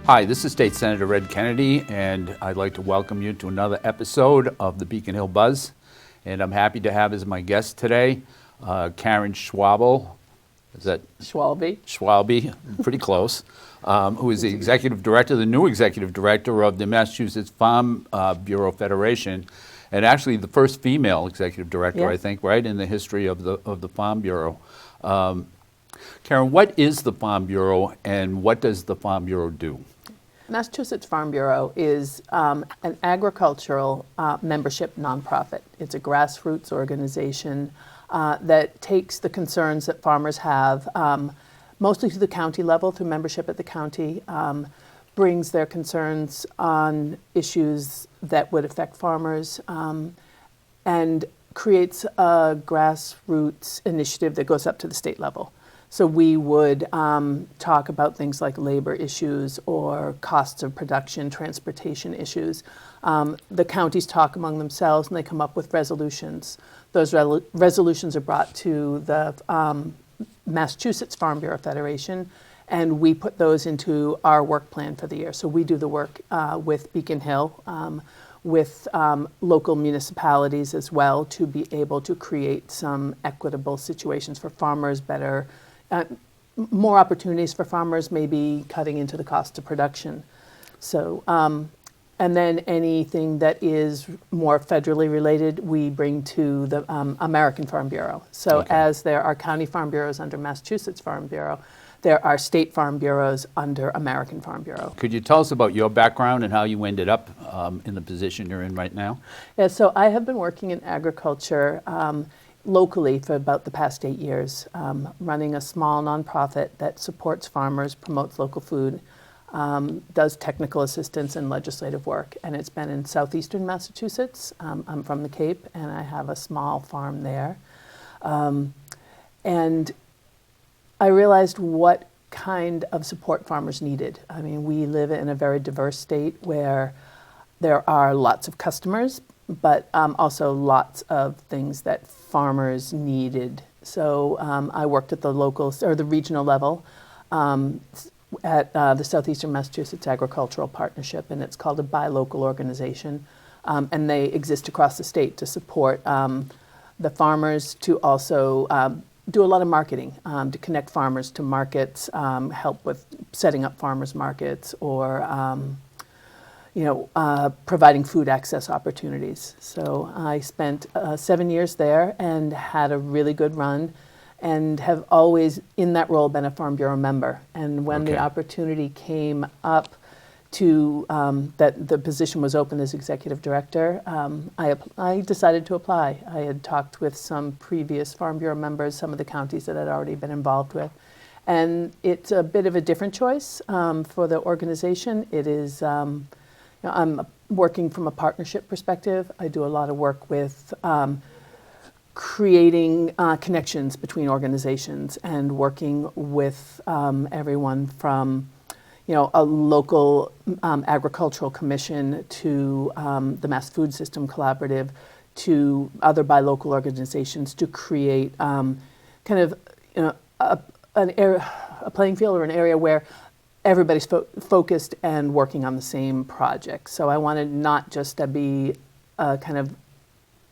Hi, this is State Senator Ed Kennedy, and I'd like to welcome you to another episode of the Beacon Hill Buzz. And I'm happy to have as my guest today, Karen Schwalbe. Is that Schwalbe? Schwalbe, pretty close. Who is the executive director, the new executive director of the Massachusetts Farm Bureau Federation, and actually the first female executive director, Yes. I think, right, in the history of the Farm Bureau. Karen, what is the Farm Bureau, and what does the Farm Bureau do? Massachusetts Farm Bureau is an agricultural membership nonprofit. It's a grassroots organization that takes the concerns that farmers have, mostly to the county level through membership at the county, brings their concerns on issues that would affect farmers, and creates a grassroots initiative that goes up to the state level. So we would talk about things like labor issues or costs of production, transportation issues. The counties talk among themselves and they come up with resolutions. Those resolutions are brought to the Massachusetts Farm Bureau Federation, and we put those into our work plan for the year. So we do the work with Beacon Hill, with local municipalities as well, to be able to create some equitable situations for farmers, more opportunities for farmers, maybe cutting into the cost of production. So, and then anything that is more federally related, we bring to the American Farm Bureau. So Okay. as there are county farm bureaus under Massachusetts Farm Bureau, there are state farm bureaus under American Farm Bureau. Could you tell us about your background and how you ended up in the position you're in right now? Yeah, so I have been working in agriculture locally for about the past 8 years, running a small nonprofit that supports farmers, promotes local food, does technical assistance and legislative work. And it's been in southeastern Massachusetts. I'm from the Cape, and I have a small farm there. And I realized what kind of support farmers needed. I mean, we live in a very diverse state where there are lots of customers, but also lots of things that farmers needed. So I worked at the local or the regional level at the Southeastern Massachusetts Agricultural Partnership, and it's called a buy local organization. And they exist across the state to support the farmers, to also do a lot of marketing, to connect farmers to markets, help with setting up farmers markets, or providing food access opportunities. So I spent 7 years there and had a really good run, and have always in that role been a Farm Bureau member. And when the opportunity came up to that the position was open as executive director, I decided to apply. I had talked with some previous Farm Bureau members, some of the counties that I'd already been involved with. And it's a bit of a different choice for the organization. It is I'm working from a partnership perspective. I do a lot of work with creating connections between organizations and working with everyone from a local agricultural commission to the Mass Food System Collaborative to other buy local organizations to create a playing field or an area where everybody's focused and working on the same project. So I wanted not just to be a kind of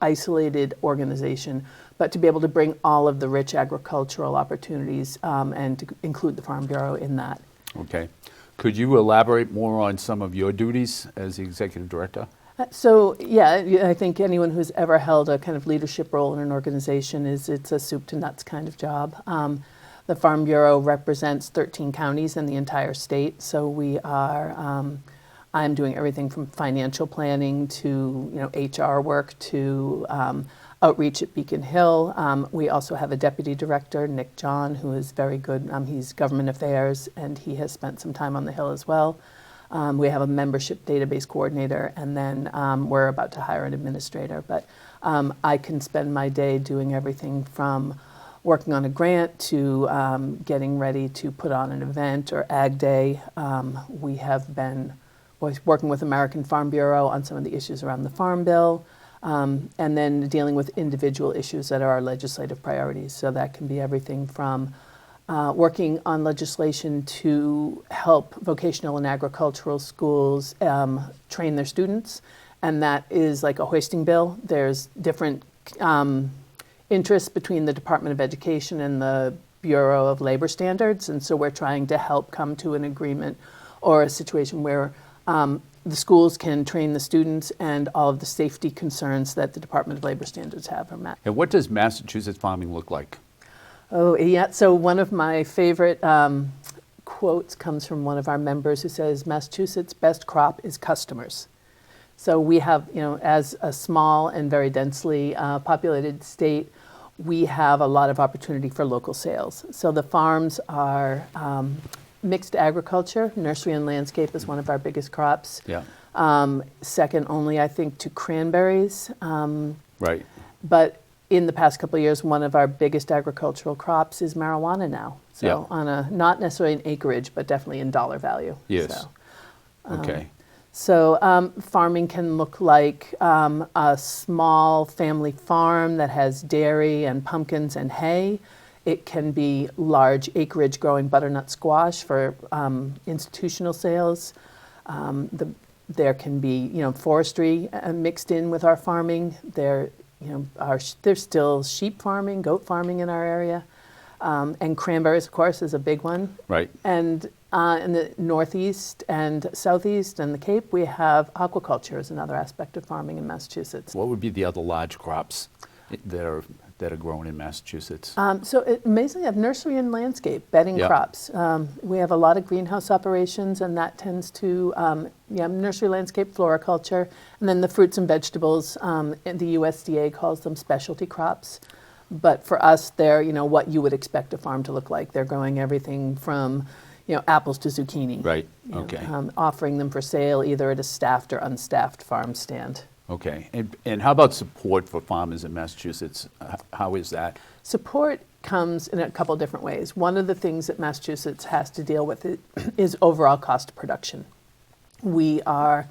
isolated organization, but to be able to bring all of the rich agricultural opportunities and to include the Farm Bureau in that. Okay. Could you elaborate more on some of your duties as the executive director? So yeah, I think anyone who's ever held a kind of leadership role in an organization it's a soup to nuts kind of job. The Farm Bureau represents 13 counties in the entire state, so we are, I'm doing everything from financial planning to HR work to outreach at Beacon Hill. We also have a deputy director, Nick John, who is very good. He's government affairs, and he has spent some time on the Hill as well. We have a membership database coordinator, and then we're about to hire an administrator. But I can spend my day doing everything from working on a grant to getting ready to put on an event or Ag Day. We have been working with American Farm Bureau on some of the issues around the Farm Bill, and then dealing with individual issues that are our legislative priorities. So that can be everything from working on legislation to help vocational and agricultural schools train their students, and that is like a hoisting bill. There's different interests between the Department of Education and the Bureau of Labor Standards, and so we're trying to help come to an agreement or a situation where the schools can train the students and all of the safety concerns that the Department of Labor Standards have are met. And what does Massachusetts farming look like? Oh, yeah. So one of my favorite quotes comes from one of our members who says, Massachusetts' best crop is customers. So we have, as a small and very densely populated state, we have a lot of opportunity for local sales. So the farms are mixed agriculture. Nursery and landscape is one of our biggest crops. Yeah. Second only, I think, to cranberries. Right. But in the past couple of years, one of our biggest agricultural crops is marijuana now. So Yeah. on a, not necessarily in acreage, but definitely in dollar value. Yes. So, Okay. So farming can look like a small family farm that has dairy and pumpkins and hay. It can be large acreage growing butternut squash for institutional sales. There can be, forestry mixed in with our farming. There's still sheep farming, goat farming in our area. And cranberries, of course, is a big one. Right. And in the Northeast and Southeast and the Cape, we have aquaculture as another aspect of farming in Massachusetts. What would be the other large crops that are grown in Massachusetts? Amazingly, we have nursery and landscape, bedding Yeah. crops. We have a lot of greenhouse operations, and that tends to, nursery, landscape, floriculture, and then the fruits and vegetables, and the USDA calls them specialty crops. But for us, they're, what you would expect a farm to look like. They're growing everything from, apples to zucchini. Right, okay. Offering them for sale either at a staffed or unstaffed farm stand. Okay. And how about support for farmers in Massachusetts? How is that? Support comes in a couple different ways. One of the things that Massachusetts has to deal with is overall cost of production. We are,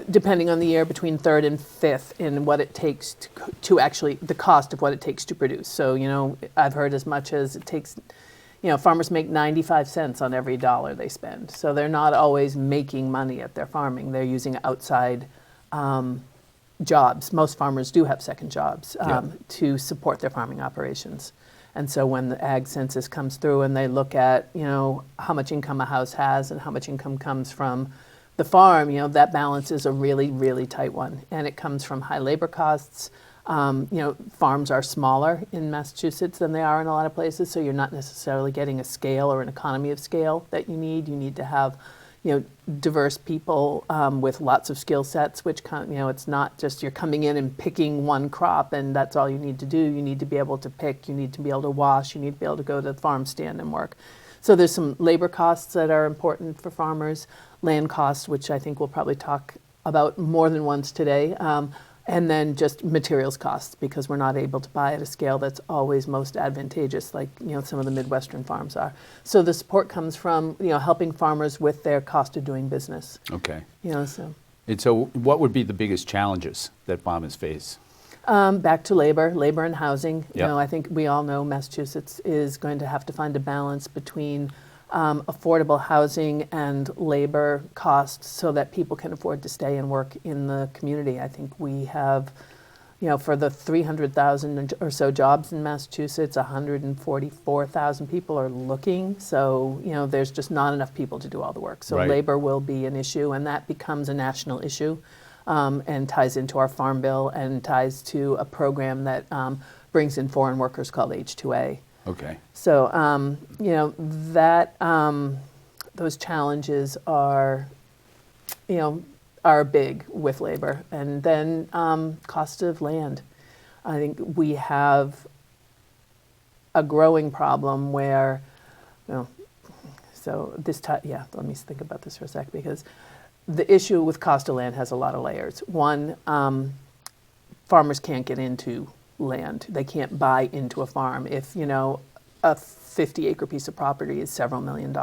depending on the year, between third and fifth in what it takes to actually, the cost of what it takes to produce. So, I've heard as much as it takes, farmers make 95 cents on every dollar they spend. So they're not always making money at their farming. They're using outside jobs. Most farmers do have second jobs to support their farming operations. And so when the ag census comes through and they look at, how much income a house has and how much income comes from the farm, that balance is a really, really tight one. And it comes from high labor costs. Farms are smaller in Massachusetts than they are in a lot of places, so you're not necessarily getting a scale or an economy of scale that you need. You need to have diverse people with lots of skill sets, which, it's not just you're coming in and picking one crop and that's all you need to do. You need to be able to pick, you need to be able to wash, you need to be able to go to the farm stand and work. So there's some labor costs that are important for farmers, land costs, which I think we'll probably talk about more than once today, and then just materials costs, because we're not able to buy at a scale that's always most advantageous, like some of the Midwestern farms are. So the support comes from helping farmers with their cost of doing business. Okay. So. And so what would be the biggest challenges that farmers face? Back to labor and housing. Yep. I think we all know Massachusetts is going to have to find a balance between affordable housing and labor costs so that people can afford to stay and work in the community. I think we have, for the 300,000 or so jobs in Massachusetts, 144,000 people are looking. So, there's just not enough people to do all the work. So Right. labor will be an issue, and that becomes a national issue and ties into our farm bill and ties to a program that brings in foreign workers called H-2A. Okay. So, those challenges are big with labor. And then cost of land. I think we have a growing problem where, let me think about this for a sec, because the issue with cost of land has a lot of layers. One, farmers can't get into land. They can't buy into a farm. If, a 50-acre piece of property is several $1 million,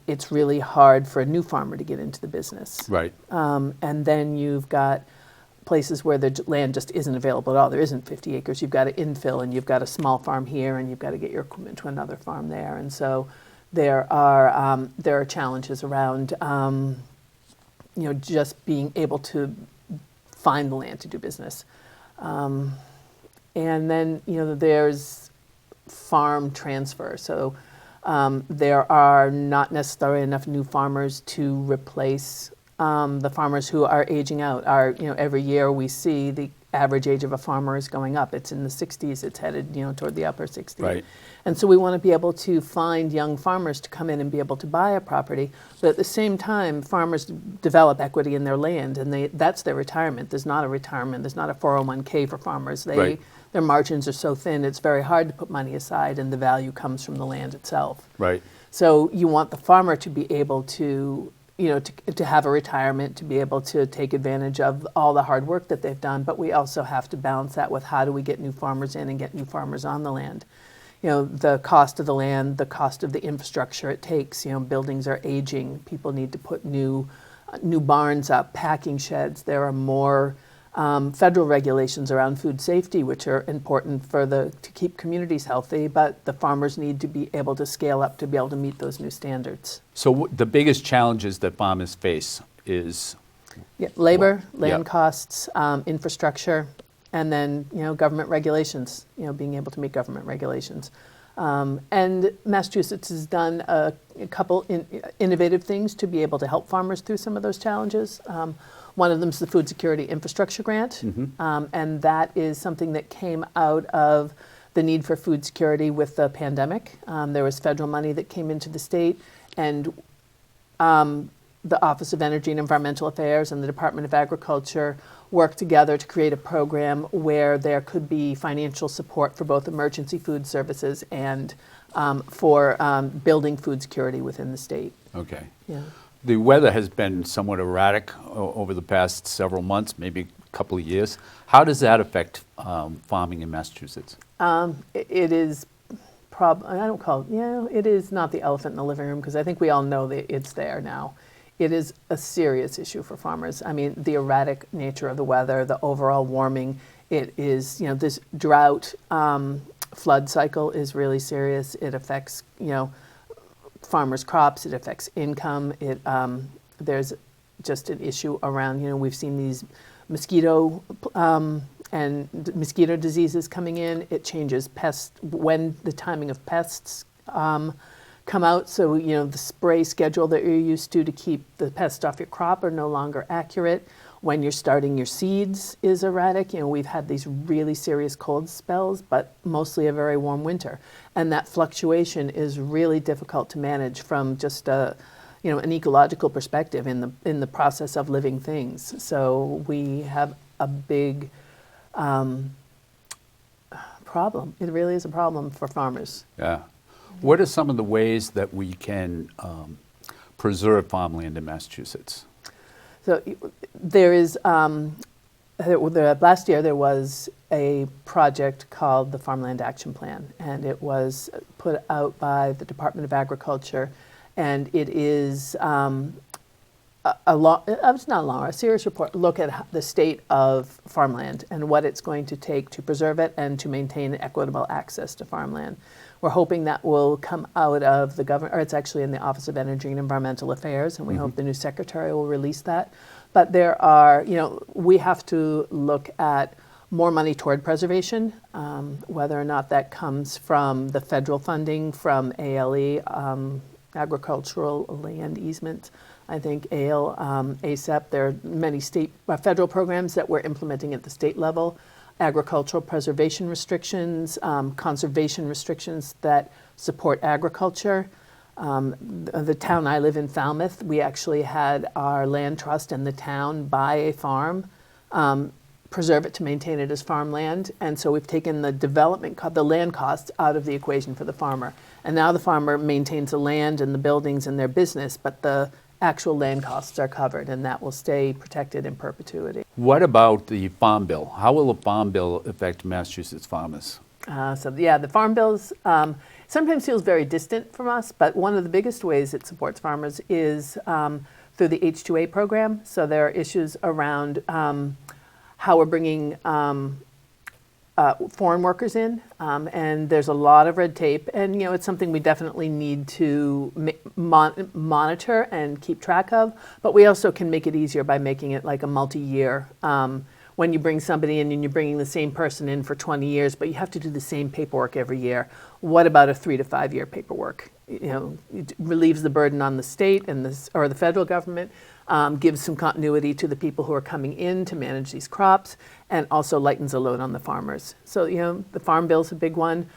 it's really hard for a new farmer to get into the business. Right. And then you've got places where the land just isn't available at all. There isn't 50 acres. You've got to infill, and you've got a small farm here, and you've got to get your equipment to another farm there. And so there are challenges around just being able to find the land to do business. And then there's farm transfer. So there are not necessarily enough new farmers to replace the farmers who are aging out. Every year we see the average age of a farmer is going up. It's in the 60s. It's headed toward the upper 60s. Right. And so we want to be able to find young farmers to come in and be able to buy a property. But at the same time, farmers develop equity in their land, and that's their retirement. There's not a retirement. There's not a 401k for farmers. Right. Their margins are so thin, it's very hard to put money aside, and the value comes from the land itself. Right. So you want the farmer to be able to to have a retirement, to be able to take advantage of all the hard work that they've done, but we also have to balance that with how do we get new farmers in and get new farmers on the land. The cost of the land, the cost of the infrastructure it takes. Buildings are aging. People need to put new barns up, packing sheds. There are more federal regulations around food safety, which are important to keep communities healthy, but the farmers need to be able to scale up to be able to meet those new standards. So the biggest challenges that farmers face is labor, land costs, infrastructure, and then government regulations. Being able to meet government regulations. And Massachusetts has done a couple innovative things to be able to help farmers through some of those challenges. One of them is the Food Security Infrastructure Grant, and that is something that came out of the need for food security with the pandemic. There was federal money that came into the state, and the Office of Energy and Environmental Affairs and the Department of Agriculture worked together to create a program where there could be financial support for both emergency food services and for building food security within the state. Okay. Yeah. The weather has been somewhat erratic over the past several months, maybe a couple of years. How does that affect farming in Massachusetts? It is it is not the elephant in the living room, because I think we all know that it's there now. It is a serious issue for farmers. I mean, the erratic nature of the weather, the overall warming, it is, this drought flood cycle is really serious. It affects, farmers' crops, it affects income. There's just an issue around, we've seen these mosquito diseases coming in. It changes when the timing of pests come out. So, the spray schedule that you're used to keep the pests off your crop are no longer accurate. When you're starting your seeds is erratic. We've had these really serious cold spells, but mostly a very warm winter. And that fluctuation is really difficult to manage from just an ecological perspective in the process of living things. So we have a big problem. It really is a problem for farmers. Yeah. What are some of the ways that we can preserve farmland in Massachusetts? So there is, last year there was a project called the Farmland Action Plan, and it was put out by the Department of Agriculture, and it is a serious look at the state of farmland and what it's going to take to preserve it and to maintain equitable access to farmland. We're hoping that will come out of the government, or it's actually in the Office of Energy and Environmental Affairs, and we hope the new secretary will release that. But there are, we have to look at more money toward preservation, whether or not that comes from the federal funding, from ALE, agricultural land easement. I think ALE, ASEP, there are many federal programs that we're implementing at the state level. Agricultural preservation restrictions, conservation restrictions that support agriculture. The town I live in, Falmouth, we actually had our land trust and the town buy a farm, preserve it to maintain it as farmland, and so we've taken the land costs out of the equation for the farmer. And now the farmer maintains the land and the buildings and their business, but the actual land costs are covered, and that will stay protected in perpetuity. What about the Farm Bill? How will the Farm Bill affect Massachusetts farmers? The Farm Bills sometimes feels very distant from us, but one of the biggest ways it supports farmers is through the H-2A program. So there are issues around how we're bringing foreign workers in, and there's a lot of red tape, and it's something we definitely need to monitor and keep track of, but we also can make it easier by making it like a multi-year. When you bring somebody in and you're bringing the same person in for 20 years, but you have to do the same paperwork every year, what about a 3 to 5 year paperwork? It relieves the burden on the state and or the federal government, gives some continuity to the people who are coming in to manage these crops, and also lightens the load on the farmers. So, the Farm Bill's a big one.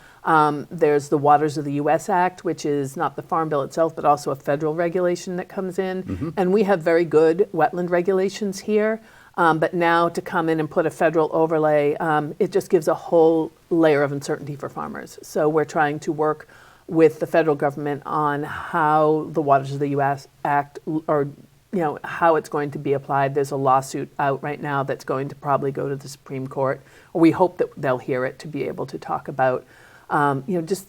There's the Waters of the U.S. Act, which is not the Farm Bill itself, but also a federal regulation that comes in. And we have very good wetland regulations here. But now to come in and put a federal overlay, it just gives a whole layer of uncertainty for farmers. So we're trying to work with the federal government on how the Waters of the U.S. Act, or how it's going to be applied. There's a lawsuit out right now that's going to probably go to the Supreme Court. We hope that they'll hear it to be able to talk about, just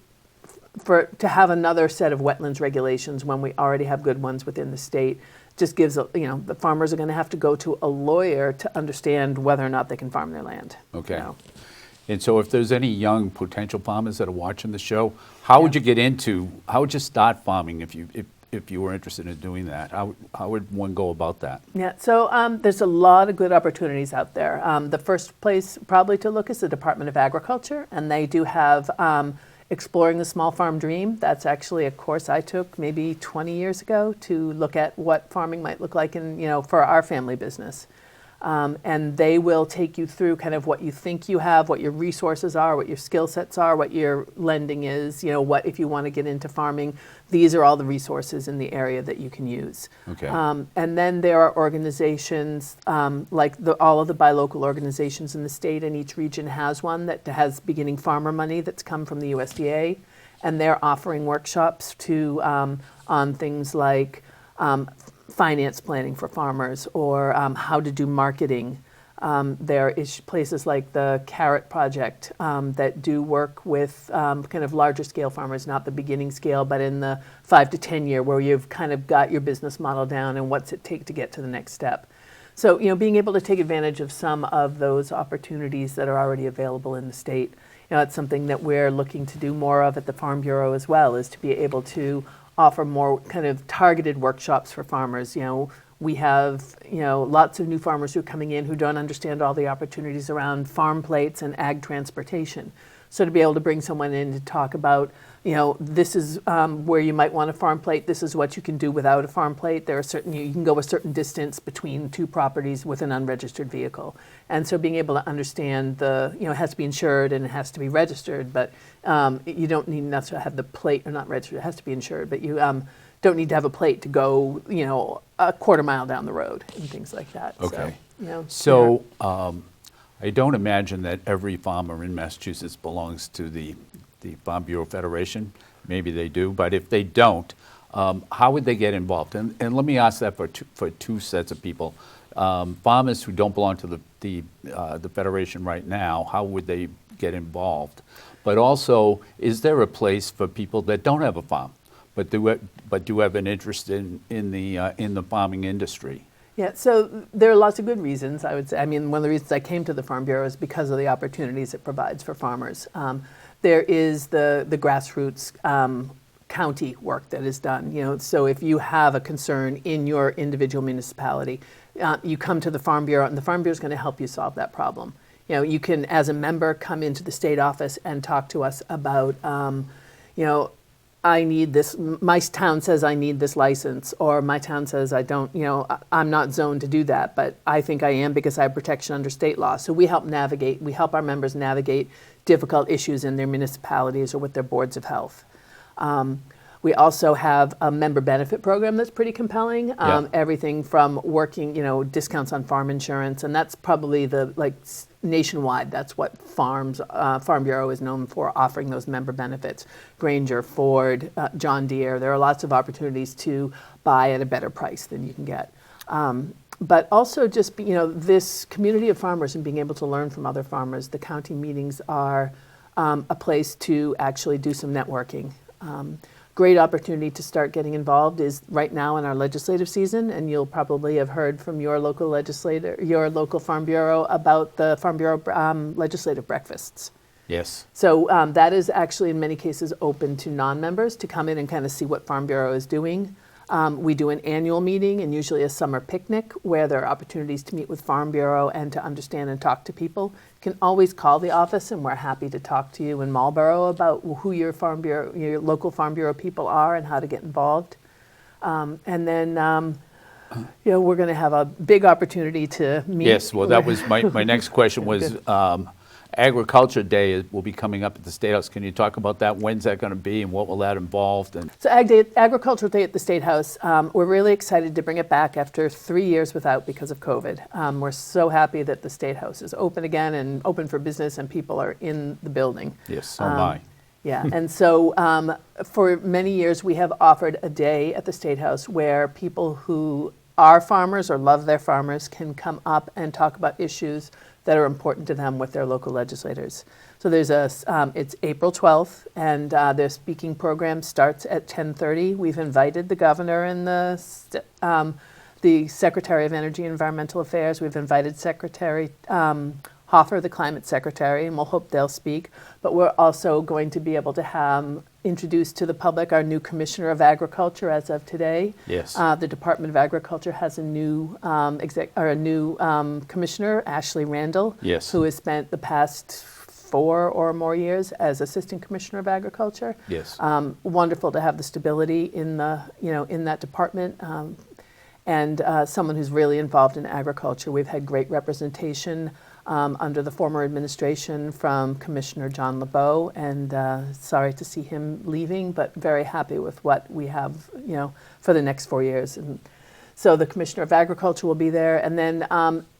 to have another set of wetlands regulations when we already have good ones within the state. Just gives, the farmers are going to have to go to a lawyer to understand whether or not they can farm their land. Okay. And so if there's any young potential farmers that are watching the show, how would you start farming if you were interested in doing that? How would one go about that? Yeah, so there's a lot of good opportunities out there. The first place probably to look is the Department of Agriculture, and they do have Exploring the Small Farm Dream. That's actually a course I took maybe 20 years ago to look at what farming might look like for our family business. And they will take you through kind of what you think you have, what your resources are, what your skill sets are, what your lending is, what if you want to get into farming, these are all the resources in the area that you can use. Okay. And then there are organizations like all of the buy local organizations in the state, and each region has one that has beginning farmer money that's come from the USDA, and they're offering workshops on things like finance planning for farmers, or how to do marketing. There is places like the Carrot Project that do work with kind of larger scale farmers, not the beginning scale, but in the 5 to 10 year, where you've kind of got your business model down and what's it take to get to the next step. So, being able to take advantage of some of those opportunities that are already available in the state, it's something that we're looking to do more of at the Farm Bureau as well, is to be able to offer more kind of targeted workshops for farmers. We have, lots of new farmers who are coming in who don't understand all the opportunities around farm plates and ag transportation. So to be able to bring someone in to talk about, this is where you might want a farm plate, this is what you can do without a farm plate. There are you can go a certain distance between two properties with an unregistered vehicle. And so being able to understand it has to be insured and it has to be registered, but you don't need necessarily have the plate, or not registered, it has to be insured, but you don't need to have a plate to go, a quarter mile down the road and things like that. Okay. So, I don't imagine that every farmer in Massachusetts belongs to the Farm Bureau Federation. Maybe they do, but if they don't, how would they get involved? And let me ask that for two sets of people. Farmers who don't belong to the Federation right now, how would they get involved? But also, is there a place for people that don't have a farm, but do have an interest in the farming industry? Yeah, so there are lots of good reasons, I would say. I mean, one of the reasons I came to the Farm Bureau is because of the opportunities it provides for farmers. There is the grassroots county work that is done. So if you have a concern in your individual municipality, you come to the Farm Bureau, and the Farm Bureau is going to help you solve that problem. You can, as a member, come into the state office and talk to us about, I need this, my town says I need this license, or my town says I don't, I'm not zoned to do that, but I think I am because I have protection under state law. So we help our members navigate difficult issues in their municipalities or with their boards of health. We also have a member benefit program that's pretty compelling. Everything from working, discounts on farm insurance, and that's probably nationwide. That's what Farm Bureau is known for, offering those member benefits. Granger, Ford, John Deere. There are lots of opportunities to buy at a better price than you can get. But also just, this community of farmers and being able to learn from other farmers. The county meetings are a place to actually do some networking. great opportunity to start getting involved is right now in our legislative season, and you'll probably have heard from your local legislator, your local Farm Bureau about the Farm Bureau legislative breakfasts. Yes. So that is actually in many cases open to non-members to come in and kind of see what Farm Bureau is doing. We do an annual meeting and usually a summer picnic where there are opportunities to meet with Farm Bureau and to understand and talk to people. You can always call the office and we're happy to talk to you in Marlborough about who your Farm Bureau, your local Farm Bureau people are and how to get involved. And then we're going to have a big opportunity to meet. Yes, well, that was my next question was Agriculture Day will be coming up at the State House. Can you talk about that? When's that going to be and what will that involve? And So Agricultural Day at the State House, we're really excited to bring it back after 3 years without because of COVID. We're so happy that the State House is open again and open for business and people are in the building. yes, so am I. Yeah, and so for many years we have offered a day at the State House where people who are farmers or love their farmers can come up and talk about issues that are important to them with their local legislators. So there's it's April 12th, and their speaking program starts at 10:30. We've invited the governor and the Secretary of Energy and Environmental Affairs. We've invited Secretary Hoffer, the climate secretary, and we'll hope they'll speak. But we're also going to be able to have introduced to the public our new Commissioner of Agriculture as of today. Yes. The Department of Agriculture has a new commissioner, Ashley Randall, Yes. who has spent the past 4 or more years as Assistant Commissioner of Agriculture. Yes. Wonderful to have the stability in the in that department. And someone who's really involved in agriculture. We've had great representation under the former administration from Commissioner John LeBeau, and sorry to see him leaving, but very happy with what we have, for the next 4 years. And so the Commissioner of Agriculture will be there, and then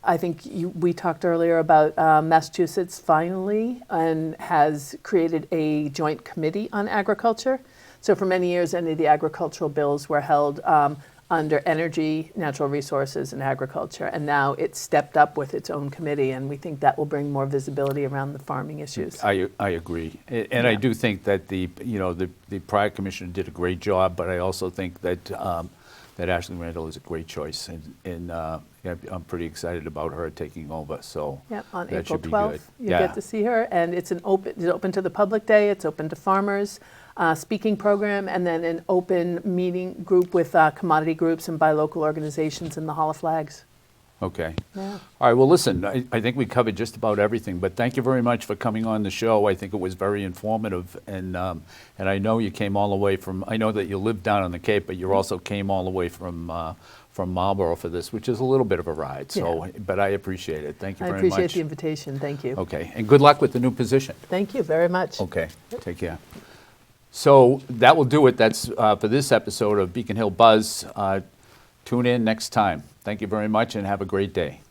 I think we talked earlier about Massachusetts finally and has created a joint committee on agriculture. So for many years, any of the agricultural bills were held under energy, natural resources, and agriculture. And now it's stepped up with its own committee, and we think that will bring more visibility around the farming issues. I agree. And I do think that the prior commissioner did a great job, but I also think that that Ashley Randall is a great choice. And I'm pretty excited about her taking over. So Yep, on that April should be 12th, good. you Yeah. get to see her, and it's open to the public day, it's open to farmers, speaking program, and then an open meeting group with commodity groups and buy local organizations in the Hall of Flags. Okay. Yeah. All right, well, listen, I think we covered just about everything, but thank you very much for coming on the show. I think it was very informative, and I know you came all the way from, I know that you live down on the Cape, but you also came all the way from Marlborough for this, which is a little bit of a ride, so, but I appreciate it. Thank you I very much. appreciate the invitation, thank you. Okay, and good luck with the new position. Thank you very much. Okay, take care. So that will do it. That's for this episode of Beacon Hill Buzz. Tune in next time. Thank you very much and have a great day.